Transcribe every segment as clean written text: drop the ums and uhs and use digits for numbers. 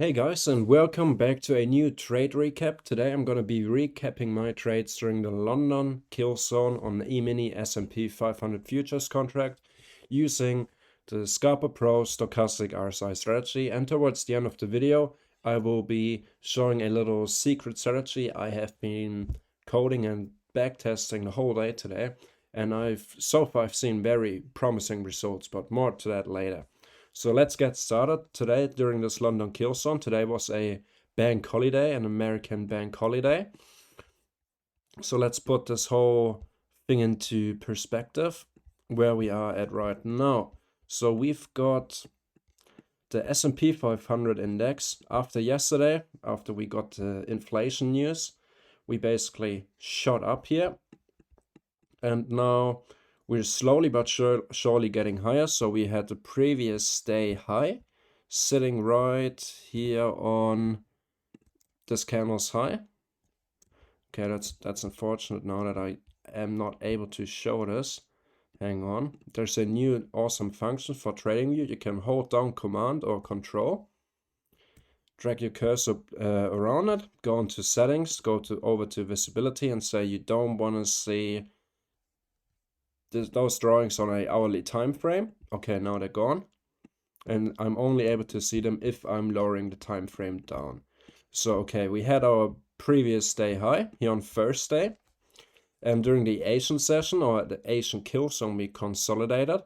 Hey guys, and welcome back to a new trade recap. Today I'm going to be recapping my trades during the London kill zone on the E-mini S&P 500 futures contract using the SCALPER Pro stochastic RSI strategy. And towards the end of the video, I will be showing a little secret strategy I have been coding and backtesting the whole day today. And so far I've seen very promising results, but more to that later. So let's get started. Today, during this London kill zone, today was a bank holiday, an American bank holiday. So let's put this whole thing into perspective, where we are at right now. So we've got the S&P 500 index. After yesterday, after we got the inflation news, we basically shot up here. And now we're slowly but surely getting higher. So we had the previous day high sitting right here on this candle's high. Okay, that's unfortunate now that I am not able to show this. Hang on. There's a new awesome function for TradingView. You can hold down Command or Control, drag your cursor around it, go into Settings, go over to Visibility, and say you don't want to see those drawings on an hourly time frame. Okay, now they're gone, and I'm only able to see them if I'm lowering the time frame down. So okay, we had our previous day high here on Thursday, and during the Asian session or the Asian kill zone we consolidated,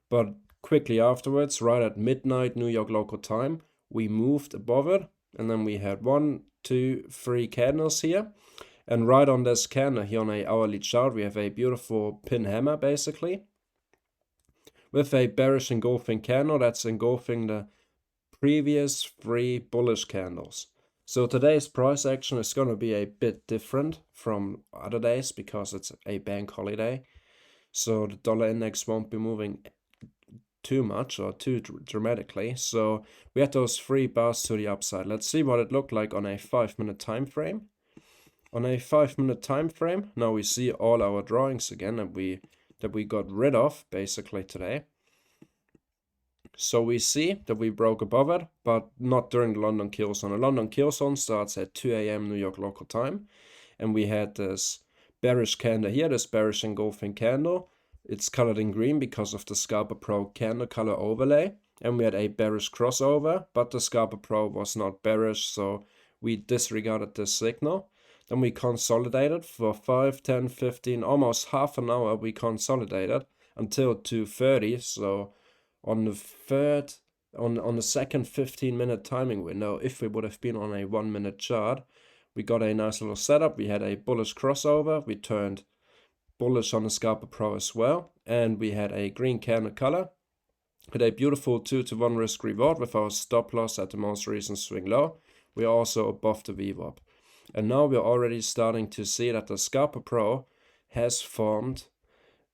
but quickly afterwards, right at midnight New York local time, we moved above it, and then we had 1, 2, 3 candles here. And right on this candle here on a hourly chart, we have a beautiful pin hammer basically, with a bearish engulfing candle that's engulfing the previous 3 bullish candles. So today's price action is going to be a bit different from other days because it's a bank holiday. So the dollar index won't be moving too much or too dramatically. So we had those 3 bars to the upside. Let's see what it looked like on a 5-minute time frame. On a 5-minute time frame, now we see all our drawings again that we got rid of basically today. So we see that we broke above it, but not during the London kill zone. The London kill zone starts at 2 a.m. New York local time, and we had this bearish candle here, this bearish engulfing candle. It's colored in green because of the SCALPER Pro candle color overlay, and we had a bearish crossover, but the SCALPER Pro was not bearish, so we disregarded this signal. Then we consolidated for 5, 10, 15, almost half an hour. We consolidated until 2:30. So on the second 15-minute timing window, if we would have been on a 1-minute chart, we got a nice little setup. We had a bullish crossover. We turned bullish on the SCALPER Pro as well, and we had a green candle color. Had a beautiful 2-to-1 risk reward with our stop loss at the most recent swing low. We're also above the VWAP. And now we're already starting to see that the SCALPER Pro has formed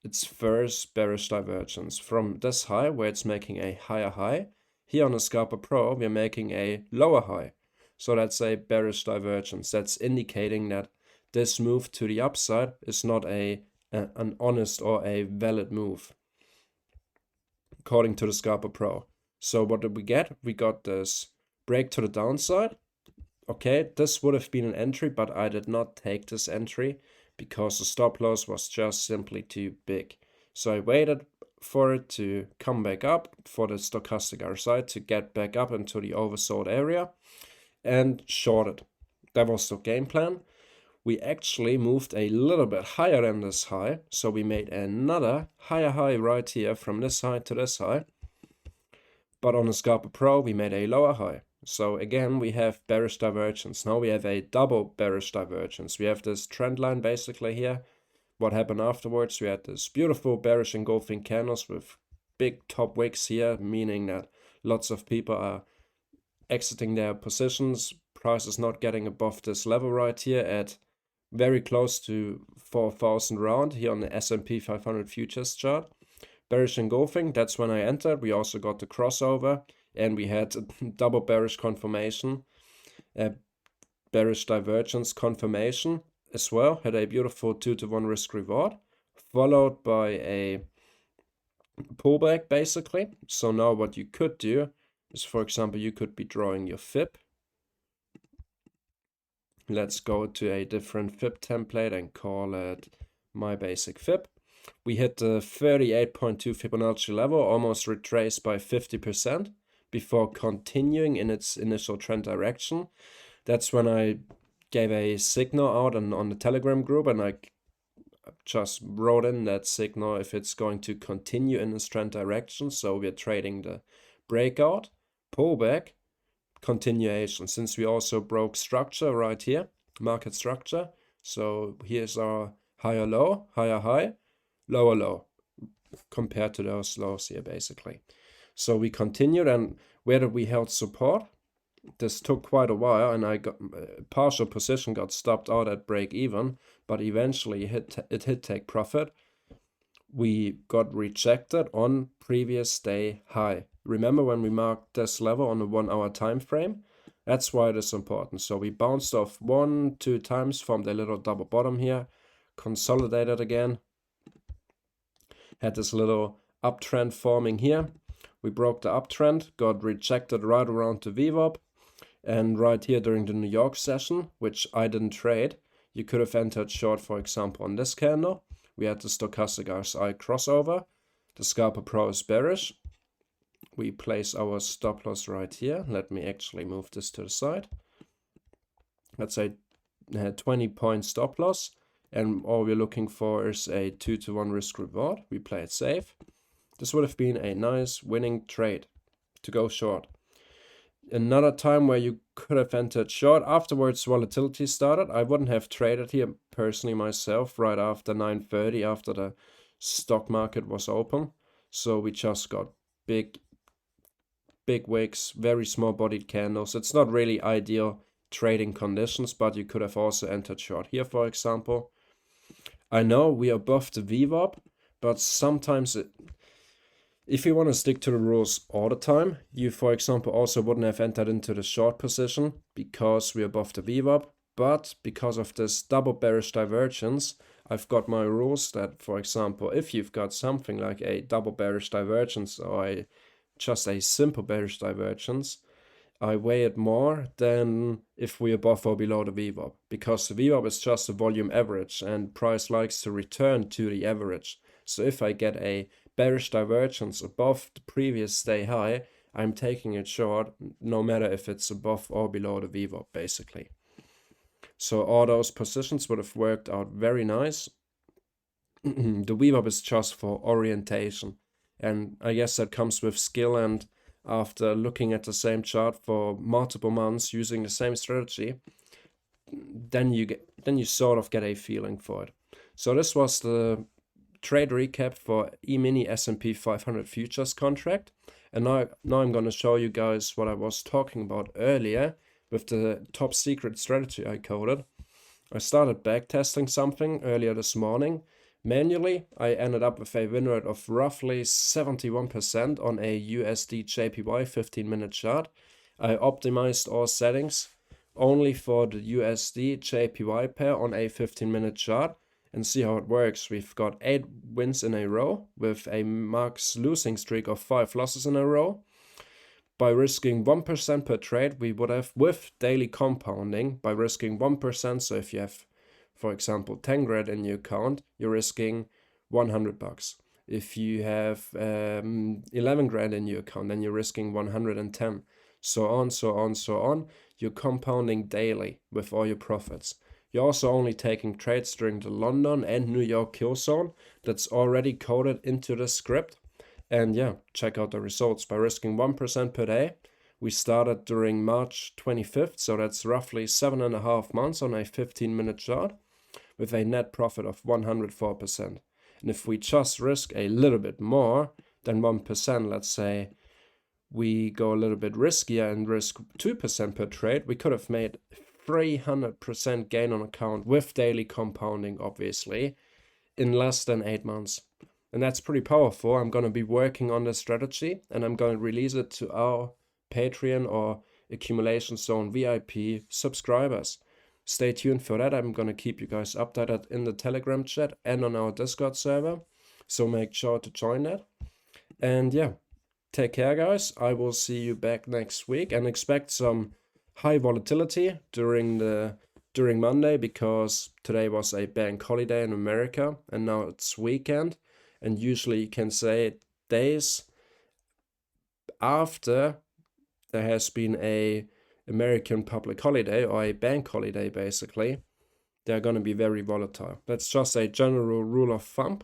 its first bearish divergence from this high, where it's making a higher high. Here on the SCALPER Pro, we're making a lower high. So that's a bearish divergence. That's indicating that this move to the upside is not an honest or a valid move, according to the SCALPER Pro. So what did we get? We got this break to the downside. Okay, this would have been an entry, but I did not take this entry because the stop loss was just simply too big. So I waited for it to come back up, for the stochastic RSI to get back up into the oversold area, and shorted. That was the game plan. We actually moved a little bit higher than this high, so we made another higher high right here from this high to this high. But on the SCALPER Pro, we made a lower high. So again, we have bearish divergence. Now we have a double bearish divergence. We have this trend line basically here. What happened afterwards? We had this beautiful bearish engulfing candles with big top wicks here, meaning that lots of people are exiting their positions. Price is not getting above this level right here at very close to 4,000 round here on the S&P 500 futures chart. Bearish engulfing, that's when I entered. We also got the crossover, and we had double bearish confirmation, bearish divergence confirmation as well. Had a beautiful 2-to-1 risk reward, followed by a pullback basically. So now what you could do is, for example, you could be drawing your fib Let's go to a different fib template and call it my basic fib. We hit the 38.2 Fibonacci level, almost retraced by 50% before continuing in its initial trend direction. That's when I gave a signal out on the Telegram group, and I just wrote in that signal if it's going to continue in its trend direction. So we're trading the breakout, pullback, continuation, since we also broke structure right here, market structure. So here's our higher low, higher high, lower low, compared to those lows here basically. So we continued, and where did we held support? This took quite a while, and I got partial position got stopped out at break even, but eventually it hit take profit. We got rejected on previous day high. Remember when we marked this level on the 1 hour time frame? That's why it is important. So we bounced off 1-2 times, formed a little double bottom here, consolidated again, had this little uptrend forming here. We broke the uptrend, got rejected right around the VWAP, and right here during the New York session, which I didn't trade, you could have entered short, for example, on this candle. We had the stochastic RSI crossover. The Scalper Pro is bearish. We place our stop loss right here. Let me actually move this to the side. Let's say 20-point stop loss. And all we're looking for is a 2-to-1 risk reward. We play it safe. This would have been a nice winning trade to go short. Another time where you could have entered short, afterwards volatility started. I wouldn't have traded here personally myself right after 9:30, after the stock market was open. So we just got big wicks, very small bodied candles. It's not really ideal trading conditions, but you could have also entered short here, for example. I know we are above the VWAP, but sometimes if you want to stick to the rules all the time, you, for example, also wouldn't have entered into the short position because we're above the VWAP. But because of this double bearish divergence, I've got my rules that, for example, if you've got something like a double bearish divergence or just a simple bearish divergence, I weigh it more than if we're above or below the VWAP, because the VWAP is just a volume average and price likes to return to the average. So if I get a bearish divergence above the previous day high, I'm taking it short, no matter if it's above or below the VWAP, basically. So all those positions would have worked out very nice. The VWAP is just for orientation, and I guess that comes with skill, and after looking at the same chart for multiple months using the same strategy, then you sort of get a feeling for it. So this was the trade recap for E-mini S&P 500 futures contract, and now I'm going to show you guys what I was talking about earlier with the top secret strategy I coded. I started backtesting something earlier this morning. Manually, I ended up with a win rate of roughly 71% on a USD JPY 15-minute chart. I optimized all settings only for the USD JPY pair on a 15-minute chart, and see how it works. We've got 8 wins in a row with a max losing streak of 5 losses in a row. By risking 1% per trade, we would have, with daily compounding, by risking 1%, so if you have, for example, 10 grand in your account, you're risking 100 bucks. If you have 11 grand in your account, then you're risking 110. So on, so on, so on. You're compounding daily with all your profits. You're also only taking trades during the London and New York kill zone. That's already coded into the script. And yeah, check out the results. By risking 1% per day, we started during March 25th, so that's roughly 7.5 months on a 15-minute chart, with a net profit of 104%. And if we just risk a little bit more than 1%, let's say we go a little bit riskier and risk 2% per trade, we could have made 300% gain on account with daily compounding, obviously, in less than 8 months. And that's pretty powerful. I'm going to be working on this strategy, and I'm going to release it to our Patreon or Accumulation Zone VIP subscribers. Stay tuned for that. I'm going to keep you guys updated in the Telegram chat and on our Discord server, so make sure to join that. And yeah, take care, guys. I will see you back next week, and expect some high volatility during the during Monday because today was a bank holiday in America and now it's weekend, and usually you can say days after there has been a American public holiday or a bank holiday, basically, they're going to be very volatile. That's just a general rule of thumb.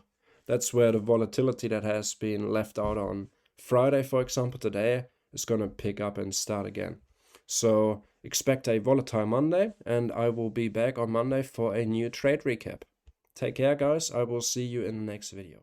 That's where the volatility that has been left out on Friday, for example, today is going to pick up and start again. So expect a volatile Monday, and I will be back on Monday for a new trade recap. Take care, guys. I will see you in the next video.